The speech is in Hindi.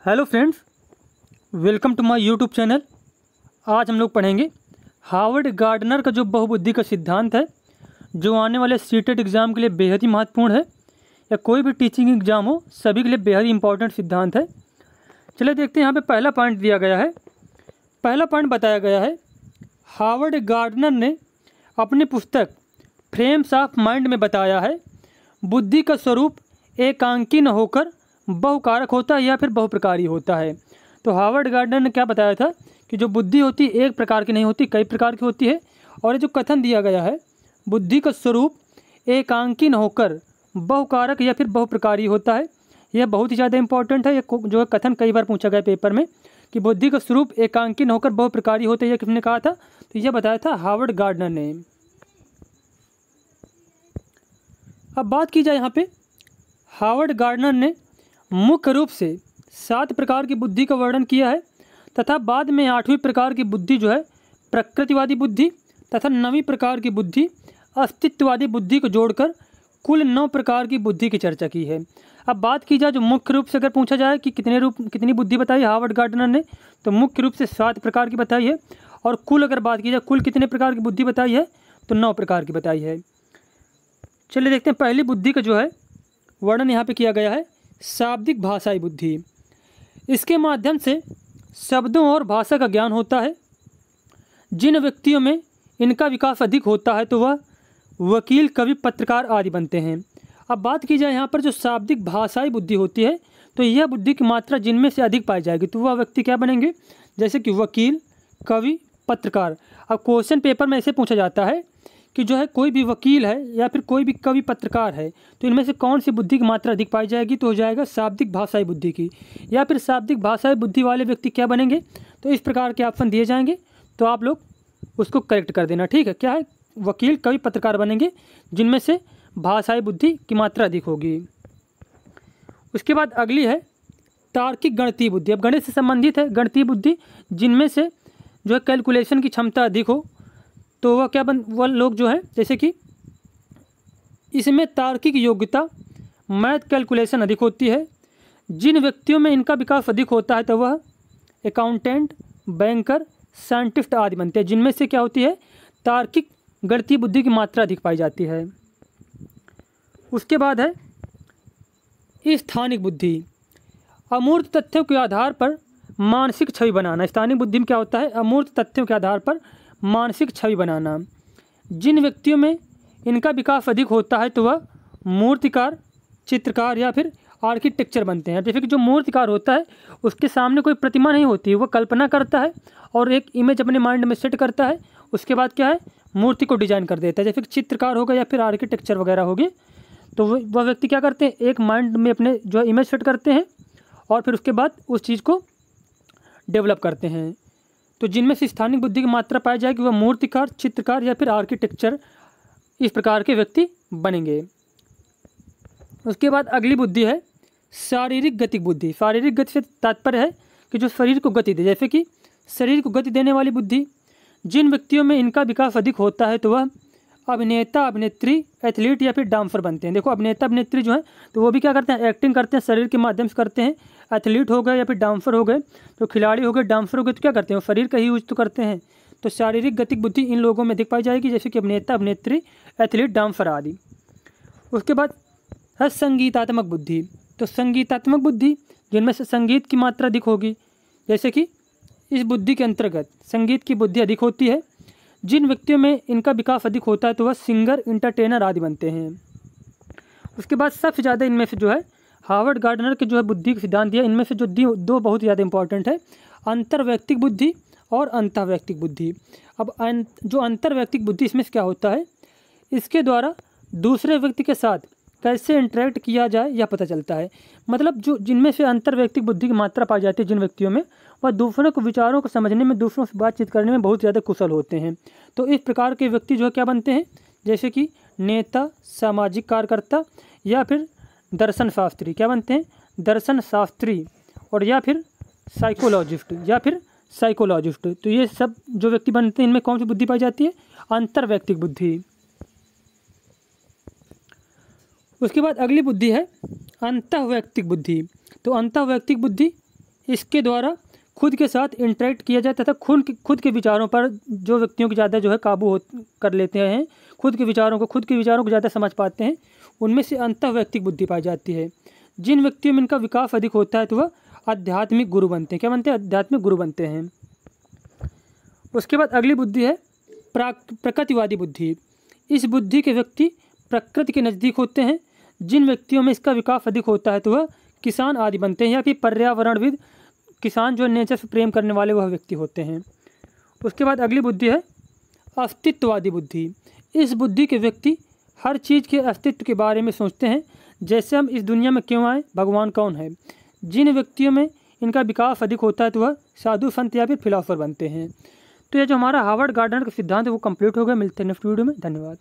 Hello friends, welcome to my YouTube channel. आज हम लोग पढ़ेंगे हार्वर्ड गार्डनर का जो बहुबुद्धि का सिद्धांत है, जो आने वाले सीटेट एग्ज़ाम के लिए बेहद ही महत्वपूर्ण है, या कोई भी टीचिंग एग्ज़ाम हो सभी के लिए बेहद ही इंपॉर्टेंट सिद्धांत है। चलिए देखते हैं, यहाँ पे पहला पॉइंट दिया गया है। पहला पॉइंट बताया गया है, हार्वर्ड गार्डनर ने अपनी पुस्तक फ्रेम्स ऑफ माइंड में बताया है, बुद्धि का स्वरूप एकांकी न होकर बहुकारक होता है या फिर बहुप्रकारी होता है। तो हार्वर्ड गार्डनर ने क्या बताया था कि जो बुद्धि होती है एक प्रकार की नहीं होती, कई प्रकार की होती है। और ये जो कथन दिया गया है, बुद्धि का स्वरूप एकांकी न होकर बहुकारक या फिर बहुप्रकारी होता है, यह बहुत ही ज़्यादा इंपॉर्टेंट है। ये जो है कथन कई बार पूछा गया पेपर में कि बुद्धि का स्वरूप एकांकी न होकर बहुप्रकारी होता है, यह किसने कहा था? तो यह बताया था हार्वर्ड गार्डनर ने। अब बात की जाए यहाँ पे, हार्वर्ड गार्डनर ने मुख्य रूप से 7 प्रकार की बुद्धि का वर्णन किया है तथा बाद में 8वीं प्रकार की बुद्धि जो है प्रकृतिवादी बुद्धि तथा 9वीं प्रकार की बुद्धि अस्तित्ववादी बुद्धि को जोड़कर कुल 9 प्रकार की बुद्धि की चर्चा की है। अब बात की जाए जो मुख्य रूप से अगर पूछा जाए कि कितनी बुद्धि बताई हार्वर्ड गार्डनर ने, तो मुख्य रूप से 7 प्रकार की बताई है। और कुल अगर बात की जाए कुल कितने प्रकार की बुद्धि बताई है, तो 9 प्रकार की बताई है। चलिए देखते हैं, पहली बुद्धि का जो है वर्णन यहाँ पे किया गया है, शाब्दिक भाषाई बुद्धि। इसके माध्यम से शब्दों और भाषा का ज्ञान होता है। जिन व्यक्तियों में इनका विकास अधिक होता है तो वह वकील, कवि, पत्रकार आदि बनते हैं। अब बात की जाए यहाँ पर जो शाब्दिक भाषाई बुद्धि होती है, तो यह बुद्धि की मात्रा जिनमें से अधिक पाई जाएगी तो वह व्यक्ति क्या बनेंगे? जैसे कि वकील, कवि, पत्रकार। अब क्वेश्चन पेपर में ऐसे पूछा जाता है कि जो है कोई भी वकील है या फिर कोई भी कवि, पत्रकार है, तो इनमें से कौन सी बुद्धि की मात्रा अधिक पाई जाएगी? तो हो जाएगा शाब्दिक भाषाई बुद्धि की। या फिर शाब्दिक भाषाई बुद्धि वाले व्यक्ति क्या बनेंगे? तो इस प्रकार के ऑप्शन दिए जाएंगे, तो आप लोग उसको करेक्ट कर देना। ठीक है, क्या है? वकील, कवि, पत्रकार बनेंगे जिनमें से भाषाई बुद्धि की मात्रा अधिक होगी। उसके बाद अगली है तार्किक गणितीय बुद्धि। अब गणित से संबंधित है गणितीय बुद्धि, जिनमें से जो है कैलकुलेशन की क्षमता अधिक हो, तो वह लोग जो है, जैसे कि इसमें तार्किक योग्यता, मैथ, कैलकुलेशन अधिक होती है। जिन व्यक्तियों में इनका विकास अधिक होता है तो वह अकाउंटेंट, बैंकर, साइंटिस्ट आदि बनते हैं, जिनमें से क्या होती है? तार्किक गणितीय बुद्धि की मात्रा अधिक पाई जाती है। उसके बाद है स्थानिक बुद्धि। अमूर्त तथ्यों के आधार पर मानसिक छवि बनाना। स्थानिक बुद्धि में क्या होता है? अमूर्त तथ्यों के आधार पर मानसिक छवि बनाना। जिन व्यक्तियों में इनका विकास अधिक होता है तो वह मूर्तिकार, चित्रकार या फिर आर्किटेक्चर बनते हैं। जैसे कि जो मूर्तिकार होता है उसके सामने कोई प्रतिमा नहीं होती है, वह कल्पना करता है और एक इमेज अपने माइंड में सेट करता है, उसके बाद क्या है? मूर्ति को डिजाइन कर देता है। जैसे कि चित्रकार होगा या फिर आर्किटेक्चर वगैरह होगी, तो वह व्यक्ति क्या करते हैं? एक माइंड में अपने जो इमेज सेट करते हैं और फिर उसके बाद उस चीज़ को डेवलप करते हैं। तो जिनमें से स्थानिक बुद्धि की मात्रा पाई जाएगी वह मूर्तिकार, चित्रकार या फिर आर्किटेक्चर, इस प्रकार के व्यक्ति बनेंगे। उसके बाद अगली बुद्धि है शारीरिक गतिक बुद्धि। शारीरिक गति से तात्पर्य है कि जो शरीर को गति दे, जैसे कि शरीर को गति देने वाली बुद्धि। जिन व्यक्तियों में इनका विकास अधिक होता है तो वह अभिनेता, अभिनेत्री, एथलीट या फिर डांसर बनते हैं। देखो, अभिनेता, अभिनेत्री जो है तो वो भी क्या करते हैं? एक्टिंग करते हैं, शरीर के माध्यम से करते हैं। एथलीट हो गए या फिर डांसर हो गए, तो खिलाड़ी हो गए, डांसर हो गए, तो क्या करते हैं? वो शरीर का ही यूज तो करते हैं। तो शारीरिक गतिक बुद्धि इन लोगों में अधिक पाई जाएगी, जैसे कि अभिनेता, अभिनेत्री, एथलीट, डांसर आदि। उसके बाद है संगीतात्मक बुद्धि। तो संगीतात्मक बुद्धि, जिनमें से संगीत की मात्रा अधिक होगी, जैसे कि इस बुद्धि के अंतर्गत संगीत की बुद्धि अधिक होती है। जिन व्यक्तियों में इनका विकास अधिक होता है तो वह सिंगर, इंटरटेनर आदि बनते हैं। उसके बाद सबसे ज़्यादा इनमें से जो है हार्वर्ड गार्डनर के जो है बुद्धि के सिद्धांत दिया, इनमें से जो दो बहुत ज़्यादा इंपॉर्टेंट है, अंतर्वैयक्तिक बुद्धि और अंतःवैयक्तिक बुद्धि। अब जो अंतर्वैयक्तिक बुद्धि, इसमें से क्या होता है? इसके द्वारा दूसरे व्यक्ति के साथ कैसे इंटरेक्ट किया जाए यह पता चलता है। मतलब जो जिनमें से अंतर्वैयक्तिक बुद्धि की मात्रा पाई जाती है जिन व्यक्तियों में, वह दूसरों के विचारों को समझने में, दूसरों से बातचीत करने में बहुत ज़्यादा कुशल होते हैं। तो इस प्रकार के व्यक्ति जो है क्या बनते हैं? जैसे कि नेता, सामाजिक कार्यकर्ता या फिर दर्शन शास्त्री। क्या बनते हैं? दर्शन शास्त्री, और या फिर साइकोलॉजिस्ट। तो ये सब जो व्यक्ति बनते हैं, इनमें कौन सी बुद्धि पाई जाती है? अंतर्वैयक्तिक बुद्धि। उसके बाद अगली बुद्धि है अंतःवैयक्तिक बुद्धि। तो अंतःवैयक्तिक बुद्धि इसके द्वारा खुद के साथ इंटरेक्ट किया जाए तथा खुद के विचारों पर जो व्यक्तियों की ज़्यादा जो है काबू हो कर लेते हैं, खुद के विचारों को ज़्यादा समझ पाते हैं, उनमें से अंतःवैयक्तिक बुद्धि पाई जाती है। जिन व्यक्तियों में इनका विकास अधिक होता है तो वह आध्यात्मिक गुरु बनते हैं। क्या बनते हैं? आध्यात्मिक गुरु बनते हैं। उसके बाद अगली बुद्धि है प्रकृतिवादी बुद्धि। इस बुद्धि के व्यक्ति प्रकृति के नज़दीक होते हैं। जिन व्यक्तियों में इसका विकास अधिक होता है तो वह किसान आदि बनते हैं या फिर पर्यावरणविद, किसान जो नेचर से प्रेम करने वाले वह व्यक्ति होते हैं। उसके बाद अगली बुद्धि है अस्तित्ववादी बुद्धि। इस बुद्धि के व्यक्ति हर चीज़ के अस्तित्व के बारे में सोचते हैं, जैसे हम इस दुनिया में क्यों आए, भगवान कौन है। जिन व्यक्तियों में इनका विकास अधिक होता है तो वह साधु संत या फिर फिलोसोफर बनते हैं। तो यह जो हमारा हार्वर्ड गार्डनर का सिद्धांत है वो कंप्लीट हो गया। मिलते हैं नेक्स्ट वीडियो में। धन्यवाद।